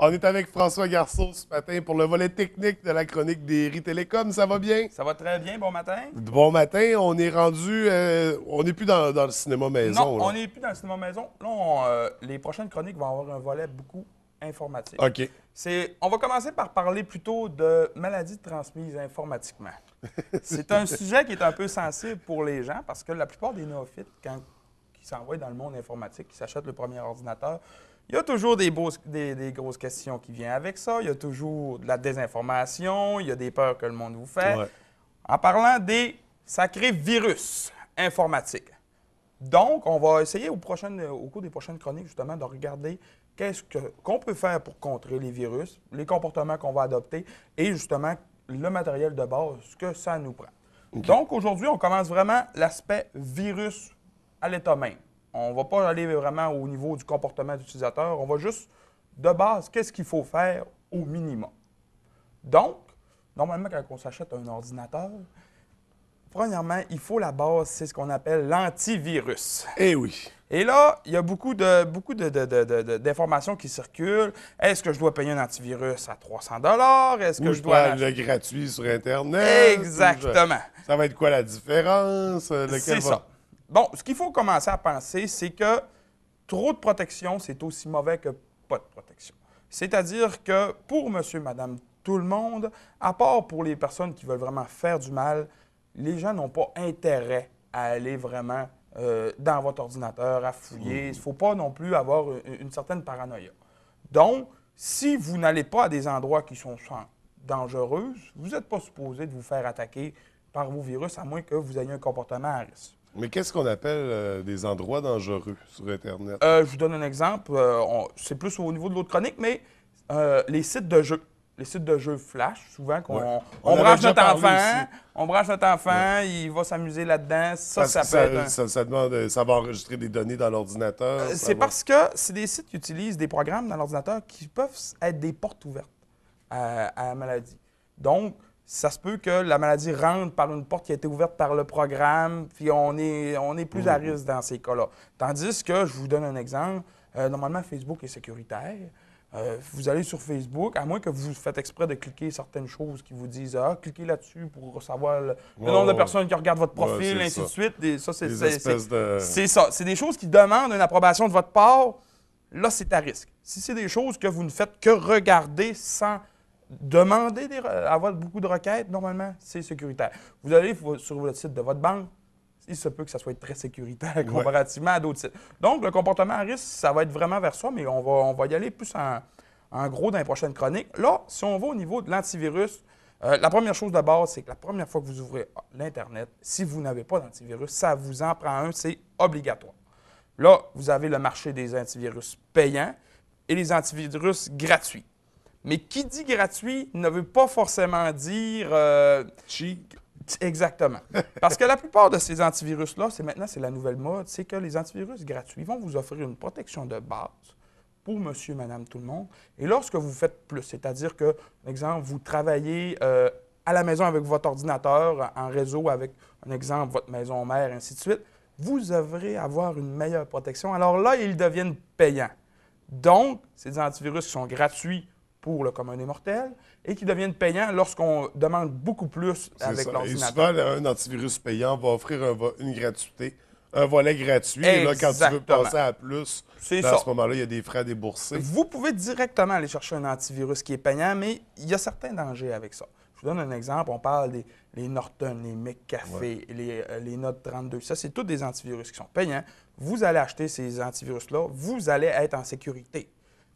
On est avec François Garceau ce matin pour le volet technique de la chronique des RI Télécom. Ça va bien? Ça va très bien, bon matin. Bon matin, on est rendu... on n'est plus dans le cinéma Non, maison, là. on n'est plus dans le cinéma maison. Là, les prochaines chroniques vont avoir un volet beaucoup informatique. OK. On va commencer par parler plutôt de maladies transmises informatiquement. C'est un sujet qui est un peu sensible pour les gens parce que la plupart des néophytes, qui s'envoient dans le monde informatique, qui s'achètent le premier ordinateur, il y a toujours des grosses questions qui viennent avec ça. Il y a toujours de la désinformation. Il y a des peurs que le monde vous fait. Ouais. En parlant des sacrés virus informatiques. Donc, on va essayer au cours des prochaines chroniques, justement, de regarder qu'on peut faire pour contrer les virus, les comportements qu'on va adopter et, justement, le matériel de base, ce que ça nous prend. OK. Donc, aujourd'hui, on commence vraiment l'aspect virus à l'état même. On ne va pas aller vraiment au niveau du comportement d'utilisateur. On va juste, de base, qu'est-ce qu'il faut faire au minimum. Donc, normalement, quand on s'achète un ordinateur, premièrement, il faut la base, c'est ce qu'on appelle l'antivirus. Eh oui. Et là, il y a beaucoup d'informations qui circulent. Est-ce que je dois payer un antivirus à 300 $? Est-ce que Ou je dois... le gratuit sur Internet. Exactement. Ça va être quoi la différence? C'est ça. Bon, ce qu'il faut commencer à penser, c'est que trop de protection, c'est aussi mauvais que pas de protection. C'est-à-dire que pour monsieur, madame, tout le monde, à part pour les personnes qui veulent vraiment faire du mal, les gens n'ont pas intérêt à aller vraiment dans votre ordinateur, à fouiller. Il ne faut pas non plus avoir une certaine paranoïa. Donc, si vous n'allez pas à des endroits qui sont dangereux, vous n'êtes pas supposé de vous faire attaquer par vos virus, à moins que vous ayez un comportement à risque. Mais qu'est-ce qu'on appelle des endroits dangereux sur Internet? Je vous donne un exemple. C'est plus au niveau de l'autre chronique, mais les sites de jeux. Les sites de jeux flash, souvent, on branche notre enfant, Ouais. il va s'amuser là-dedans. Parce que peut être ça demande, ça va enregistrer des données dans l'ordinateur. C'est parce que c'est des sites qui utilisent des programmes dans l'ordinateur qui peuvent être des portes ouvertes à la maladie. Donc, ça se peut que la maladie rentre par une porte qui a été ouverte par le programme, puis on est plus à risque dans ces cas-là. Tandis que, je vous donne un exemple, normalement, Facebook est sécuritaire. Vous allez sur Facebook, à moins que vous faites exprès de cliquer certaines choses qui vous disent « Ah, cliquez là-dessus pour savoir le nombre de personnes qui regardent votre profil, Ouais, ainsi de suite. » C'est ça. C'est des choses qui demandent une approbation de votre part. Là, c'est à risque. Si c'est des choses que vous ne faites que regarder sans demander avoir beaucoup de requêtes, normalement, c'est sécuritaire. Vous allez sur le site de votre banque, il se peut que ça soit très sécuritaire comparativement à d'autres sites. Donc, le comportement à risque, ça va être vraiment vers ça, mais on va y aller plus en gros dans les prochaines chroniques. Là, si on va au niveau de l'antivirus, la première chose de base, c'est que la première fois que vous ouvrez l'Internet, si vous n'avez pas d'antivirus, ça vous en prend un, c'est obligatoire. Là, vous avez le marché des antivirus payants et les antivirus gratuits. Mais qui dit gratuit ne veut pas forcément dire cheap. Exactement. Parce que la plupart de ces antivirus-là, c'est la nouvelle mode, c'est que les antivirus gratuits vont vous offrir une protection de base pour monsieur, madame, tout le monde. Et lorsque vous faites plus, c'est-à-dire que, par exemple, vous travaillez à la maison avec votre ordinateur, en réseau avec, un exemple, votre maison mère, ainsi de suite, vous devrez avoir une meilleure protection. Alors là, ils deviennent payants. Donc, c'est des antivirus qui sont gratuits pour le commun des mortels et qui deviennent payants lorsqu'on demande beaucoup plus avec l'ordinateur. Et souvent, un antivirus payant va offrir une gratuité, un volet gratuit. Et là, quand tu veux passer à plus, à ce moment-là, il y a des frais à débourser. Vous pouvez directement aller chercher un antivirus qui est payant, mais il y a certains dangers avec ça. Je vous donne un exemple. On parle des Norton, les McAfee, les Note 32. Ça, c'est tous des antivirus qui sont payants. Vous allez acheter ces antivirus-là, vous allez être en sécurité.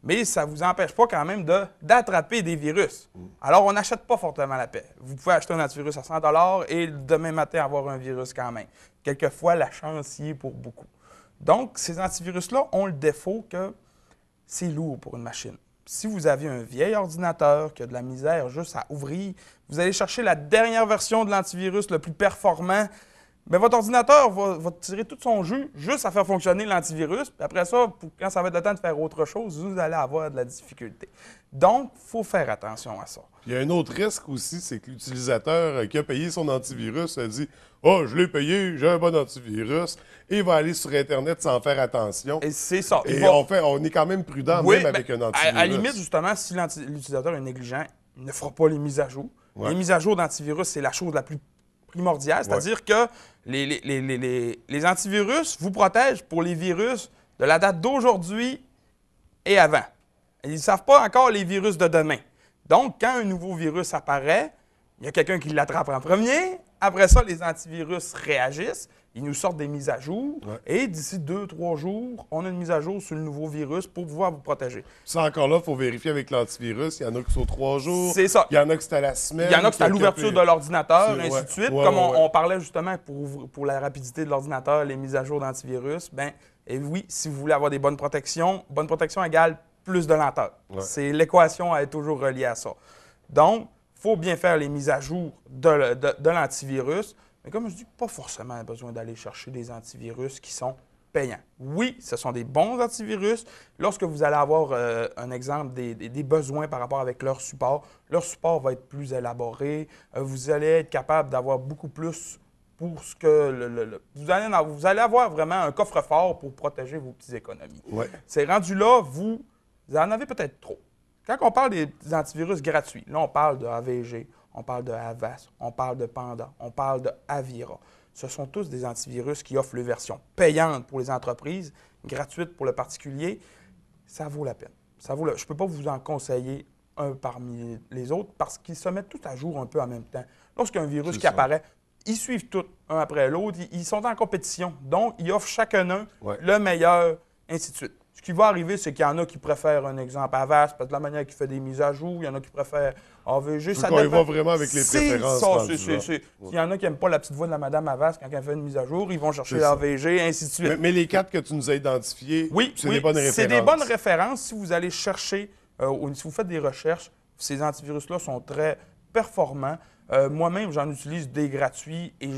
Mais ça ne vous empêche pas quand même d'attraper des virus. Alors, on n'achète pas fortement la paix. Vous pouvez acheter un antivirus à 100 $ et demain matin avoir un virus quand même. Quelquefois, la chance y est pour beaucoup. Donc, ces antivirus-là ont le défaut que c'est lourd pour une machine. Si vous avez un vieil ordinateur qui a de la misère juste à ouvrir, vous allez chercher la dernière version de l'antivirus le plus performant, bien, votre ordinateur va tirer tout son jus juste à faire fonctionner l'antivirus. Puis après ça, quand ça va être le temps de faire autre chose, vous allez avoir de la difficulté. Donc, il faut faire attention à ça. Il y a un autre risque aussi, c'est que l'utilisateur qui a payé son antivirus a dit « Oh, je l'ai payé, j'ai un bon antivirus », et il va aller sur Internet sans faire attention. Et c'est ça. Et on est quand même prudent, même avec un antivirus. À la limite, justement, si l'utilisateur est négligent, il ne fera pas les mises à jour. Ouais. Les mises à jour d'antivirus, c'est la chose la plus primordiale, c'est-à-dire que les antivirus vous protègent pour les virus de la date d'aujourd'hui et avant. Ils ne savent pas encore les virus de demain. Donc, quand un nouveau virus apparaît, il y a quelqu'un qui l'attrape en premier. Après ça, les antivirus réagissent. Ils nous sortent des mises à jour. Ouais. Et d'ici 2-3 jours, on a une mise à jour sur le nouveau virus pour pouvoir vous protéger. Ça, encore là, il faut vérifier avec l'antivirus. Il y en a qui sont 3 jours. C'est ça. Il y en a qui c'est à la semaine. Il y en a qui c'est à l'ouverture de l'ordinateur, et ainsi de suite. Comme on parlait justement pour la rapidité de l'ordinateur, les mises à jour d'antivirus. Bien, et oui, si vous voulez avoir des bonne protection égale plus de lenteur. Ouais. C'est l'équation est toujours reliée à ça. Donc, il faut bien faire les mises à jour de l'antivirus. Mais comme je dis, pas forcément besoin d'aller chercher des antivirus qui sont payants. Oui, ce sont des bons antivirus. Lorsque vous allez avoir un exemple des besoins par rapport avec leur support va être plus élaboré. Vous allez être capable d'avoir beaucoup plus pour ce que vous allez avoir vraiment un coffre-fort pour protéger vos petites économies. Ouais. C'est rendu là, vous en avez peut-être trop. Quand on parle des antivirus gratuits, là, on parle de AVG, on parle de Avast, on parle de Panda, on parle de Avira. Ce sont tous des antivirus qui offrent les versions payantes pour les entreprises, gratuites pour le particulier. Ça vaut la peine. Je ne peux pas vous en conseiller un parmi les autres parce qu'ils se mettent tous à jour un peu en même temps. Lorsqu'il y a un virus qui apparaît, ils suivent tous un après l'autre. Ils sont en compétition. Donc, ils offrent chacun le meilleur, ainsi de suite. Ce qui va arriver, c'est qu'il y en a qui préfèrent un exemple Avast, parce que la manière qu'il fait des mises à jour, il y en a qui préfèrent AVG. Ça dépend. Il va vraiment avec les préférences. Il y en a qui n'aiment pas la petite voix de la madame Avast quand elle fait une mise à jour, ils vont chercher l'AVG, ainsi de suite. Mais les 4 que tu nous as identifiés, c'est des bonnes références. C'est des bonnes références. Si vous allez chercher, si vous faites des recherches, ces antivirus-là sont très performants. Moi-même, j'en utilise des gratuits et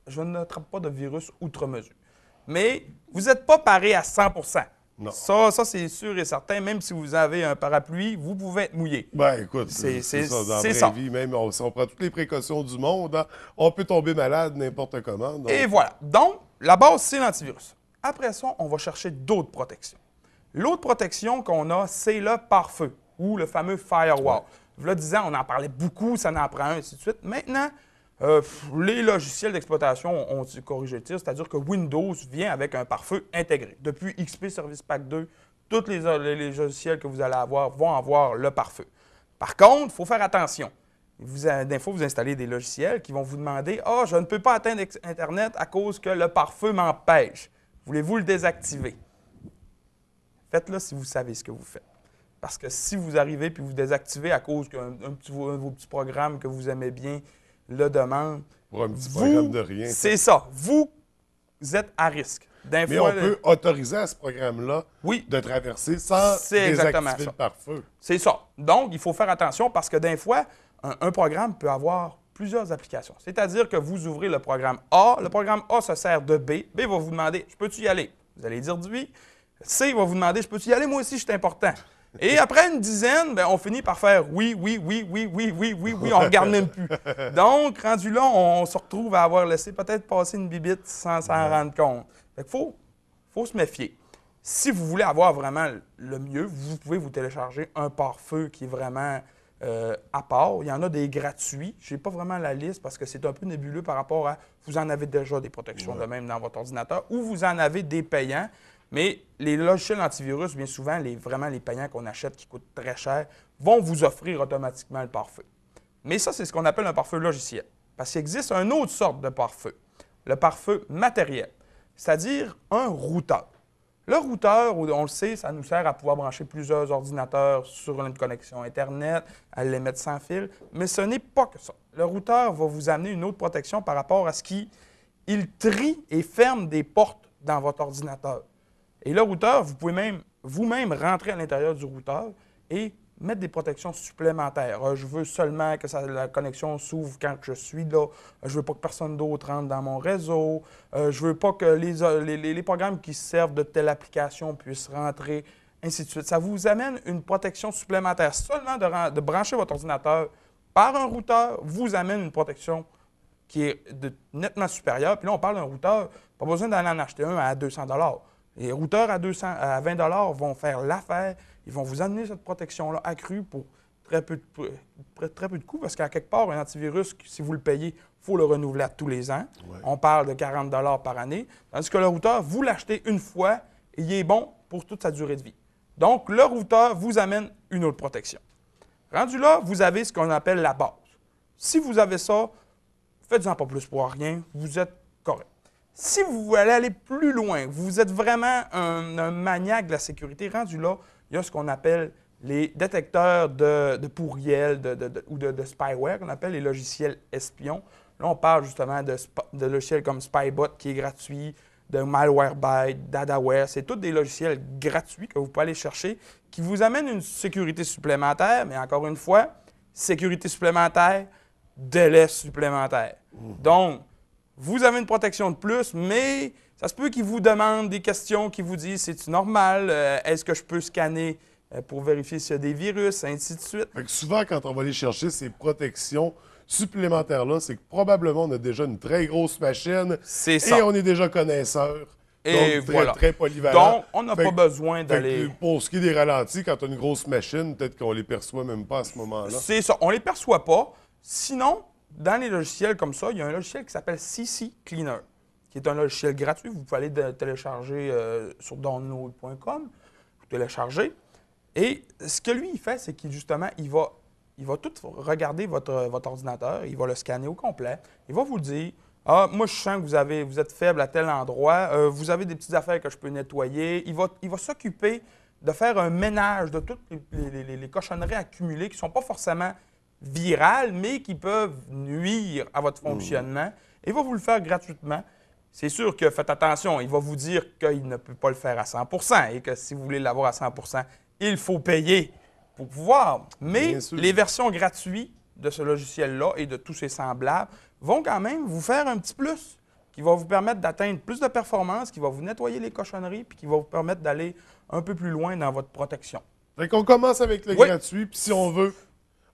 je ne trappe pas de virus outre mesure. Mais vous n'êtes pas paré à 100%. Non. Ça c'est sûr et certain. Même si vous avez un parapluie, vous pouvez être mouillé. Ben écoute, c'est ça. Dans la vraie vie, même si on prend toutes les précautions du monde, hein, on peut tomber malade n'importe comment. Donc... Et voilà. Donc, la base, c'est l'antivirus. Après ça, on va chercher d'autres protections. L'autre protection qu'on a, c'est le pare-feu ou le fameux firewall. Là, 10 ans, on en parlait beaucoup, ça en prend un, ainsi de suite. Maintenant, les logiciels d'exploitation ont corrigé le tir, c'est-à-dire que Windows vient avec un pare-feu intégré. Depuis XP Service Pack 2, tous les logiciels que vous allez avoir vont avoir le pare-feu. Par contre, il faut faire attention. Des fois, vous installez des logiciels qui vont vous demander « Ah, je ne peux pas atteindre Internet à cause que le pare-feu m'empêche. Voulez-vous le désactiver? » Faites-le si vous savez ce que vous faites. Parce que si vous arrivez et vous désactivez à cause qu'un de vos petits programmes que vous aimez bien le demande. Pour un petit programme de rien. C'est ça. Vous êtes à risque. Mais on peut autoriser à ce programme-là de traverser sans désactiver le pare-feu. C'est ça. Donc, il faut faire attention parce que des fois, un programme peut avoir plusieurs applications. C'est-à-dire que vous ouvrez le programme A, le programme A se sert de B, B va vous demander « Je peux-tu y aller? » Vous allez dire oui. C va vous demander « Je peux-tu y aller? Moi aussi, je suis important. » Et après une dizaine, on finit par faire oui, on ne regarde même plus. Donc, rendu là, on se retrouve à avoir laissé peut-être passer une bibite sans s'en rendre compte. Fait qu'il faut se méfier. Si vous voulez avoir vraiment le mieux, vous pouvez vous télécharger un pare-feu qui est vraiment à part. Il y en a des gratuits. Je n'ai pas vraiment la liste parce que c'est un peu nébuleux par rapport à vous en avez déjà des protections de même dans votre ordinateur ou vous en avez des payants. Mais les logiciels antivirus, bien souvent, vraiment les payants qu'on achète qui coûtent très cher, vont vous offrir automatiquement le pare-feu. Mais ça, c'est ce qu'on appelle un pare-feu logiciel. Parce qu'il existe une autre sorte de pare-feu, le pare-feu matériel, c'est-à-dire un routeur. Le routeur, on le sait, ça nous sert à pouvoir brancher plusieurs ordinateurs sur une connexion Internet, à les mettre sans fil, mais ce n'est pas que ça. Le routeur va vous amener une autre protection par rapport à ce qu'il trie et ferme des portes dans votre ordinateur. Et le routeur, vous pouvez même vous-même rentrer à l'intérieur du routeur et mettre des protections supplémentaires. Je veux seulement que la connexion s'ouvre quand je suis là. Je veux pas que personne d'autre rentre dans mon réseau. Je veux pas que les programmes qui servent de telle application puissent rentrer, ainsi de suite. Ça vous amène une protection supplémentaire. Seulement de brancher votre ordinateur par un routeur vous amène une protection qui est nettement supérieure. Puis là, on parle d'un routeur, pas besoin d'aller en acheter un à 200 $. Les routeurs à 20 $ vont faire l'affaire. Ils vont vous amener cette protection-là accrue pour très peu de coûts, parce qu'à quelque part, un antivirus, si vous le payez, il faut le renouveler à tous les ans. Ouais. On parle de 40 $ par année. Tandis que le routeur, vous l'achetez une fois et il est bon pour toute sa durée de vie. Donc, le routeur vous amène une autre protection. Rendu là, vous avez ce qu'on appelle la base. Si vous avez ça, faites-en pas plus pour rien, vous êtes correct. Si vous voulez aller plus loin, vous êtes vraiment un maniaque de la sécurité, rendu là, il y a ce qu'on appelle les détecteurs de pourriels ou de spyware, qu'on appelle les logiciels espions. Là, on parle justement de logiciels comme Spybot, qui est gratuit, de Malwarebytes, Dadaware. C'est tous des logiciels gratuits que vous pouvez aller chercher, qui vous amènent une sécurité supplémentaire, mais encore une fois, sécurité supplémentaire, délai supplémentaire. Donc, vous avez une protection de plus, mais ça se peut qu'ils vous demandent des questions, qui vous disent « c'est-tu normal? Est-ce que je peux scanner pour vérifier s'il y a des virus? » ainsi de suite. Fait que souvent, quand on va aller chercher ces protections supplémentaires-là, c'est que probablement on a déjà une très grosse machine et on est déjà connaisseur. Et donc, voilà. Très polyvalent. Donc, on n'a pas besoin d'aller... Pour ce qui est des ralentis, quand on a une grosse machine, peut-être qu'on les perçoit même pas à ce moment-là. C'est ça, on les perçoit pas. Sinon, dans les logiciels comme ça, il y a un logiciel qui s'appelle CC Cleaner, qui est un logiciel gratuit. Vous pouvez aller télécharger sur download.com, vous téléchargez. Et ce que lui, il fait, c'est qu'il justement, il va tout regarder votre ordinateur, il va le scanner au complet, il va vous dire « Ah, moi, je sens que vous êtes faible à tel endroit, vous avez des petites affaires que je peux nettoyer. » Il va s'occuper de faire un ménage de toutes les cochonneries accumulées qui ne sont pas forcément virales, mais qui peuvent nuire à votre fonctionnement. Il va vous le faire gratuitement. C'est sûr que faites attention, il va vous dire qu'il ne peut pas le faire à 100 % et que si vous voulez l'avoir à 100 % il faut payer pour pouvoir. Mais les versions gratuites de ce logiciel-là et de tous ses semblables vont quand même vous faire un petit plus qui va vous permettre d'atteindre plus de performance, qui va vous nettoyer les cochonneries puis qui va vous permettre d'aller un peu plus loin dans votre protection. Fait qu'on commence avec le gratuit, puis si on veut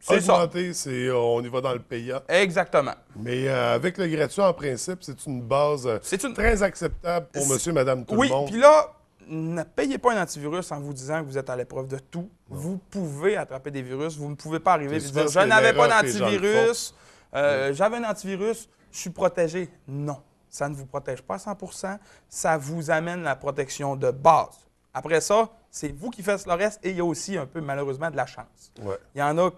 augmenter, on y va dans le payant. Exactement. Mais avec le gratuit, en principe, c'est une base très acceptable pour monsieur, madame, tout le monde. Oui, puis là, ne payez pas un antivirus en vous disant que vous êtes à l'épreuve de tout. Non. Vous pouvez attraper des virus. Vous ne pouvez pas arriver et dire « Je n'avais pas d'antivirus, j'avais un antivirus, je suis protégé. » Non, ça ne vous protège pas à 100 %. Ça vous amène la protection de base. Après ça, c'est vous qui faites le reste et il y a aussi un peu, malheureusement, de la chance. Ouais. Il y en a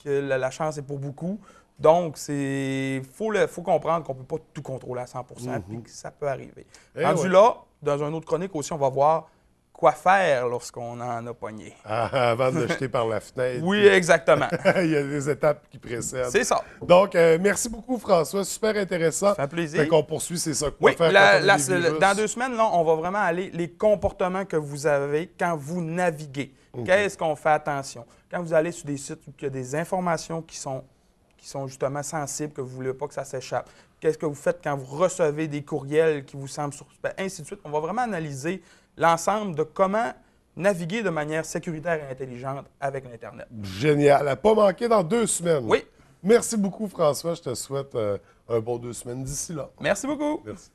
que la chance est pour beaucoup. Donc, faut comprendre qu'on ne peut pas tout contrôler à 100 % et que ça peut arriver. Rendu là, dans une autre chronique aussi, on va voir quoi faire lorsqu'on en a pogné. Avant de le jeter par la fenêtre. Oui, exactement. Il y a des étapes qui précèdent. C'est ça. Donc, merci beaucoup, François. Super intéressant. Ça fait plaisir. Fait qu'on poursuit, c'est ça. Quoi faire dans 2 semaines, là, on va vraiment aller les comportements que vous avez quand vous naviguez. Qu'est-ce qu'on fait attention? Quand vous allez sur des sites où il y a des informations qui sont justement sensibles, que vous ne voulez pas que ça s'échappe. Qu'est-ce que vous faites quand vous recevez des courriels qui vous semblent suspects, ainsi de suite. On va vraiment analyser l'ensemble de comment naviguer de manière sécuritaire et intelligente avec l'Internet. Génial. À pas manquer dans 2 semaines. Oui. Merci beaucoup, François. Je te souhaite un bon 2 semaines d'ici là. Merci beaucoup. Merci.